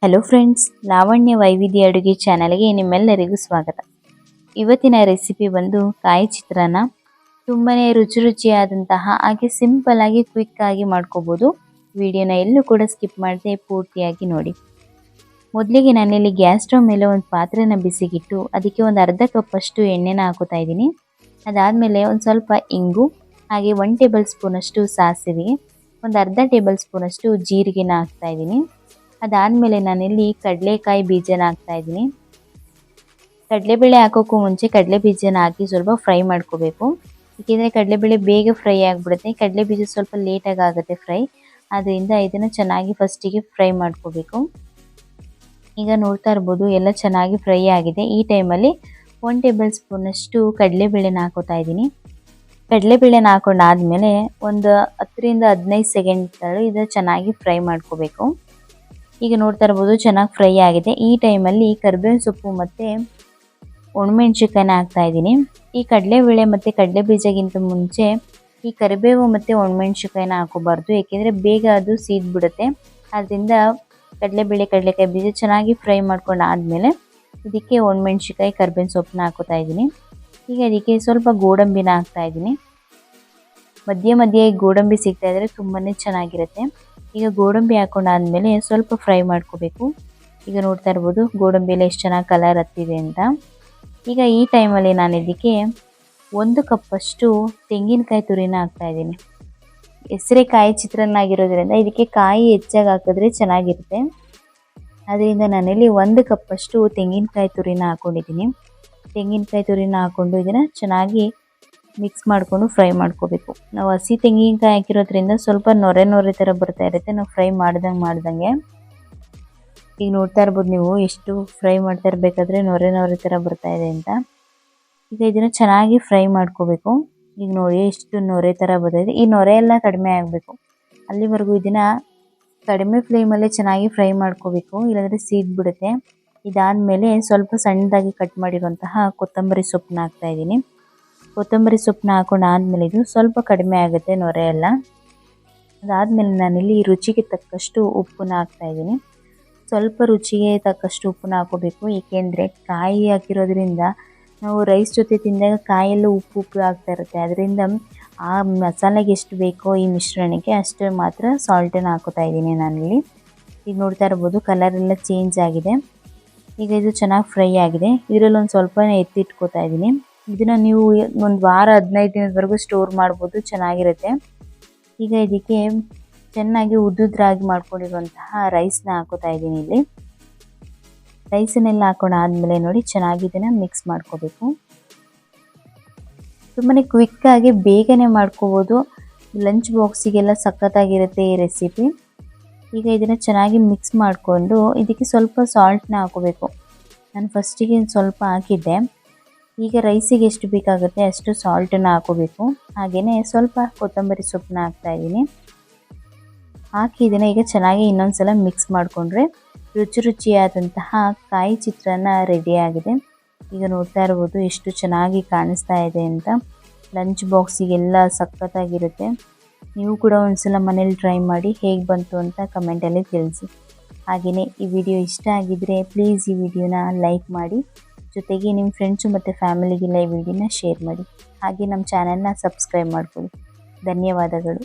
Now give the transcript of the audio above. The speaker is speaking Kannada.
ಹಲೋ ಫ್ರೆಂಡ್ಸ್, ಲಾವಣ್ಯ ವೈವಿಧ್ಯ ಅಡುಗೆ ಚಾನಲ್ಗೆ ನಿಮ್ಮೆಲ್ಲರಿಗೂ ಸ್ವಾಗತ. ಇವತ್ತಿನ ರೆಸಿಪಿ ಬಂದು ಕಾಯಿ ಚಿತ್ರಾನ್ನ. ತುಂಬಾನೇ ರುಚಿಯಾದಂತಹ ಹಾಗೆ ಸಿಂಪಲ್ ಆಗಿ ಕ್ವಿಕ್ ಆಗಿ ಮಾಡ್ಕೋಬಹುದು. ವಿಡಿಯೋನ ಎಲ್ಲೂ ಕೂಡ ಸ್ಕಿಪ್ ಮಾಡದೆ ಪೂರ್ತಿಯಾಗಿ ನೋಡಿ. ಮೊದಲಿಗೆ ನಾನಿಲ್ಲಿ ಗ್ಯಾಸ್ ಸ್ಟವ್ ಮೇಲೆ ಒಂದು ಪಾತ್ರೆನ ಬಿಸಿಗಿಟ್ಟು ಅದಕ್ಕೆ ಒಂದು ಅರ್ಧ ಕಪ್ ಅಷ್ಟು ಎಣ್ಣೆನ ಹಾಕೋತಾ ಇದ್ದೀನಿ. ಅದಾದಮೇಲೆ ಒಂದು ಸ್ವಲ್ಪ ಇಂಗು, ಹಾಗೆ 1 ಟೇಬಲ್ ಸ್ಪೂನ್ ಅಷ್ಟು ಸಾಸಿವೆ, ಒಂದು ಅರ್ಧ ಟೇಬಲ್ ಸ್ಪೂನ್ ಅಷ್ಟು ಜೀರಿಗೆನ ಹಾಕ್ತಾ ಇದ್ದೀನಿ. ಅದಾದಮೇಲೆ ನಾನಿಲ್ಲಿ ಕಡಲೆಕಾಯಿ ಬೀಜನ ಹಾಕ್ತಾ ಇದ್ದೀನಿ. ಕಡಲೆಬೇಳೆ ಹಾಕೋಕ್ಕೂ ಮುಂಚೆ ಕಡಲೆ ಬೀಜನ ಹಾಕಿ ಸ್ವಲ್ಪ ಫ್ರೈ ಮಾಡ್ಕೋಬೇಕು. ಏಕೆಂದರೆ ಕಡಲೆಬೇಳೆ ಬೇಗ ಫ್ರೈ ಆಗಿಬಿಡುತ್ತೆ, ಕಡಲೆ ಬೀಜ ಸ್ವಲ್ಪ ಲೇಟಾಗಿ ಆಗುತ್ತೆ ಫ್ರೈ. ಆದ್ದರಿಂದ ಇದನ್ನು ಚೆನ್ನಾಗಿ ಫಸ್ಟಿಗೆ ಫ್ರೈ ಮಾಡ್ಕೋಬೇಕು. ಈಗ ನೋಡ್ತಾ ಇರ್ಬೋದು ಎಲ್ಲ ಚೆನ್ನಾಗಿ ಫ್ರೈ ಆಗಿದೆ. ಈ ಟೈಮಲ್ಲಿ 1 ಟೇಬಲ್ ಸ್ಪೂನ್ ಅಷ್ಟು ಕಡಲೆಬೇಳೆನ ಹಾಕೋತಾ ಇದ್ದೀನಿ. ಕಡಲೆಬೇಳೆನ ಹಾಕೊಂಡಾದ್ಮೇಲೆ ಒಂದು 10 ರಿಂದ 15 ಸೆಕೆಂಡ್ಗಳು ಇದು ಚೆನ್ನಾಗಿ ಫ್ರೈ ಮಾಡ್ಕೋಬೇಕು. ಈಗ ನೋಡ್ತಾ ಇರ್ಬೋದು ಚೆನ್ನಾಗಿ ಫ್ರೈ ಆಗಿದೆ. ಈ ಟೈಮಲ್ಲಿ ಕರಿಬೇವಿನ ಸೊಪ್ಪು ಮತ್ತು ಒಣಮೆಣ್ಸಿಕಾಯಿನ ಹಾಕ್ತಾ ಇದ್ದೀನಿ. ಈ ಕಡಲೆಬೇಳೆ ಮತ್ತು ಕಡಲೆ ಬೀಜಗಿಂತ ಮುಂಚೆ ಈ ಕರಿಬೇವು ಮತ್ತು ಒಣಮೆಣ್ಸಿಕಾಯಿನ ಹಾಕೋಬಾರ್ದು, ಏಕೆಂದರೆ ಬೇಗ ಅದು ಸೀದ್ಬಿಡುತ್ತೆ. ಆದ್ದರಿಂದ ಕಡಲೆಬೇಳೆ ಕಡಲೆಕಾಯಿ ಬೀಜ ಚೆನ್ನಾಗಿ ಫ್ರೈ ಮಾಡ್ಕೊಂಡು ಆದಮೇಲೆ ಇದಕ್ಕೆ ಒಣಮೆಣ್ಸಿಕಾಯಿ ಕರಿಬೇವಿನ ಸೊಪ್ಪನ್ನ ಹಾಕೋತಾ ಇದ್ದೀನಿ. ಈಗ ಅದಕ್ಕೆ ಸ್ವಲ್ಪ ಗೋಡಂಬಿನ ಹಾಕ್ತಾ ಇದ್ದೀನಿ. ಮಧ್ಯೆ ಗೋಡಂಬಿ ಸಿಗ್ತಾ ಇದ್ದರೆ ತುಂಬಾ ಚೆನ್ನಾಗಿರುತ್ತೆ. ಈಗ ಗೋಡಂಬಿ ಹಾಕೊಂಡಾದ್ಮೇಲೆ ಸ್ವಲ್ಪ ಫ್ರೈ ಮಾಡ್ಕೋಬೇಕು. ಈಗ ನೋಡ್ತಾ ಇರ್ಬೋದು ಗೋಡಂಬಿಯಲ್ಲಿ ಎಷ್ಟು ಚೆನ್ನಾಗಿ ಕಲರ್ ಹತ್ತಿದೆ ಅಂತ. ಈಗ ಈ ಟೈಮಲ್ಲಿ ನಾನು ಇದಕ್ಕೆ 1 ಕಪ್ ಅಷ್ಟು ತೆಂಗಿನಕಾಯಿ ತುರಿನ ಹಾಕ್ತಾ ಇದ್ದೀನಿ. ಹೆಸರೇ ಕಾಯಿ ಚಿತ್ರಾನ್ನ ಆಗಿರೋದ್ರಿಂದ ಇದಕ್ಕೆ ಕಾಯಿ ಹೆಚ್ಚಾಗಿ ಹಾಕಿದ್ರೆ ಚೆನ್ನಾಗಿರುತ್ತೆ. ಅದರಿಂದ ನಾನಿಲ್ಲಿ 1 ಕಪ್ ಅಷ್ಟು ತೆಂಗಿನಕಾಯಿ ತುರಿನ ಹಾಕ್ಕೊಂಡಿದ್ದೀನಿ. ತೆಂಗಿನಕಾಯಿ ತುರಿನ ಹಾಕ್ಕೊಂಡು ಇದನ್ನು ಚೆನ್ನಾಗಿ ಮಿಕ್ಸ್ ಮಾಡಿಕೊಂಡು ಫ್ರೈ ಮಾಡ್ಕೋಬೇಕು. ನಾವು ಹಸಿ ತೆಂಗಿನಕಾಯಿ ಹಾಕಿರೋದ್ರಿಂದ ಸ್ವಲ್ಪ ನೊರೆ ಥರ ಬರ್ತಾ ಇರುತ್ತೆ ನಾವು ಫ್ರೈ ಮಾಡ್ದಂಗೆ. ಈಗ ನೋಡ್ತಾ ಇರ್ಬೋದು ನೀವು ಎಷ್ಟು ಫ್ರೈ ಮಾಡ್ತಾ ಇರಬೇಕಾದ್ರೆ ನೊರೆ ಥರ ಬರ್ತಾ ಇದೆ ಅಂತ. ಈಗ ಇದನ್ನು ಚೆನ್ನಾಗಿ ಫ್ರೈ ಮಾಡ್ಕೋಬೇಕು. ಈಗ ನೋಡಿ ಎಷ್ಟು ನೊರೆ ಥರ ಬರ್ತಾಯಿದೆ. ಈ ನೊರೆ ಎಲ್ಲ ಕಡಿಮೆ ಆಗಬೇಕು, ಅಲ್ಲಿವರೆಗೂ ಇದನ್ನು ಕಡಿಮೆ ಫ್ಲೇಮಲ್ಲೇ ಚೆನ್ನಾಗಿ ಫ್ರೈ ಮಾಡ್ಕೋಬೇಕು, ಇಲ್ಲಾಂದರೆ ಸೀದ್ಬಿಡುತ್ತೆ. ಇದಾದಮೇಲೆ ಸ್ವಲ್ಪ ಸಣ್ಣದಾಗಿ ಕಟ್ ಮಾಡಿರುವಂತಹ ಕೊತ್ತಂಬರಿ ಸೊಪ್ಪನ್ನ ಹಾಕ್ತಾ ಇದ್ದೀನಿ. ಕೊತ್ತಂಬರಿ ಸೊಪ್ಪನ್ನ ಹಾಕೊಂಡಾದ್ಮೇಲೆ ಇದು ಸ್ವಲ್ಪ ಕಡಿಮೆ ಆಗುತ್ತೆ ನೊರೆ ಎಲ್ಲ. ಅದಾದಮೇಲೆ ನಾನಿಲ್ಲಿ ರುಚಿಗೆ ತಕ್ಕಷ್ಟು ಉಪ್ಪನ್ನ ಹಾಕ್ತಾ ಇದ್ದೀನಿ. ಸ್ವಲ್ಪ ರುಚಿಗೆ ತಕ್ಕಷ್ಟು ಉಪ್ಪನ್ನ ಹಾಕೋಬೇಕು, ಏಕೆಂದರೆ ಕಾಯಿ ಹಾಕಿರೋದ್ರಿಂದ ನಾವು ರೈಸ್ ಜೊತೆ ತಿಂದಾಗ ಕಾಯಲ್ಲೂ ಉಪ್ಪು ಆಗ್ತಾ ಇರುತ್ತೆ. ಅದರಿಂದ ಆ ಮಸಾಲೆಗೆ ಎಷ್ಟು ಬೇಕೋ ಈ ಮಿಶ್ರಣಕ್ಕೆ ಅಷ್ಟು ಮಾತ್ರ ಸಾಲ್ಟನ್ನು ಹಾಕೋತಾ ಇದ್ದೀನಿ ನಾನಿಲ್ಲಿ. ಈಗ ನೋಡ್ತಾ ಇರ್ಬೋದು ಕಲರ್ ಎಲ್ಲ ಚೇಂಜ್ ಆಗಿದೆ. ಈಗ ಇದು ಚೆನ್ನಾಗಿ ಫ್ರೈ ಆಗಿದೆ. ಇದರಲ್ಲಿ ಒಂದು ಸ್ವಲ್ಪ ಎತ್ತಿಟ್ಕೋತಾ ಇದ್ದೀನಿ. ಇದನ್ನು ನೀವು ಒಂದು ವಾರ 15 ದಿನದವರೆಗೂ ಸ್ಟೋರ್ ಮಾಡ್ಬೋದು, ಚೆನ್ನಾಗಿರುತ್ತೆ. ಈಗ ಇದಕ್ಕೆ ಚೆನ್ನಾಗಿ ಉದ್ದುದ್ರಾಗಿ ಮಾಡ್ಕೊಂಡಿರುವಂತಹ ರೈಸ್ನ ಹಾಕೋತಾ ಇದ್ದೀನಿ. ಇಲ್ಲಿ ರೈಸನ್ನೆಲ್ಲ ಹಾಕೊಂಡಾದ್ಮೇಲೆ ನೋಡಿ ಚೆನ್ನಾಗಿ ಇದನ್ನು ಮಿಕ್ಸ್ ಮಾಡ್ಕೋಬೇಕು. ತುಂಬಾ ಕ್ವಿಕ್ಕಾಗಿ ಬೇಗನೆ ಮಾಡ್ಕೋಬೋದು. ಲಂಚ್ ಬಾಕ್ಸಿಗೆಲ್ಲ ಸಖತ್ತಾಗಿರುತ್ತೆ ಈ ರೆಸಿಪಿ. ಈಗ ಇದನ್ನು ಚೆನ್ನಾಗಿ ಮಿಕ್ಸ್ ಮಾಡಿಕೊಂಡು ಇದಕ್ಕೆ ಸ್ವಲ್ಪ ಸಾಲ್ಟ್ನ ಹಾಕೋಬೇಕು. ನಾನು ಫಸ್ಟಿಗೆ ಸ್ವಲ್ಪ ಹಾಕಿದ್ದೆ. ಈಗ ರೈಸಿಗೆ ಎಷ್ಟು ಬೇಕಾಗುತ್ತೆ ಅಷ್ಟು ಸಾಲ್ಟನ್ನು ಹಾಕೋಬೇಕು. ಹಾಗೆಯೇ ಸ್ವಲ್ಪ ಕೊತ್ತಂಬರಿ ಸೊಪ್ಪನ್ನ ಹಾಕ್ತಾ ಇದ್ದೀನಿ. ಹಾಕಿ ಇದನ್ನು ಈಗ ಚೆನ್ನಾಗಿ ಇನ್ನೊಂದು ಸಲ ಮಿಕ್ಸ್ ಮಾಡಿಕೊಂಡ್ರೆ ರುಚಿಯಾದಂತಹ ಕಾಯಿ ಚಿತ್ರಾನ್ನ ರೆಡಿಯಾಗಿದೆ. ಈಗ ನೋಡ್ತಾ ಇರ್ಬೋದು ಎಷ್ಟು ಚೆನ್ನಾಗಿ ಕಾಣಿಸ್ತಾ ಇದೆ ಅಂತ. ಲಂಚ್ ಬಾಕ್ಸಿಗೆಲ್ಲ ಸಖತ್ತಾಗಿರುತ್ತೆ. ನೀವು ಕೂಡ ಒಂದ್ಸಲ ಮನೇಲಿ ಟ್ರೈ ಮಾಡಿ ಹೇಗೆ ಬಂತು ಅಂತ ಕಮೆಂಟಲ್ಲಿ ತಿಳಿಸಿ. ಹಾಗೆಯೇ ಈ ವಿಡಿಯೋ ಇಷ್ಟ ಆಗಿದ್ದರೆ ಪ್ಲೀಸ್ ಈ ವಿಡಿಯೋನ ಲೈಕ್ ಮಾಡಿ, ಜೊತೆಗೆ ನಿಮ್ಮ ಫ್ರೆಂಡ್ಸು ಮತ್ತು ಫ್ಯಾಮಿಲಿಗೆಲ್ಲ ಈ ವಿಡಿಯೋನ ಶೇರ್ ಮಾಡಿ. ಹಾಗೆ ನಮ್ಮ ಚಾನಲ್ನ ಸಬ್ಸ್ಕ್ರೈಬ್ ಮಾಡ್ಕೊಳ್ಳಿ. ಧನ್ಯವಾದಗಳು.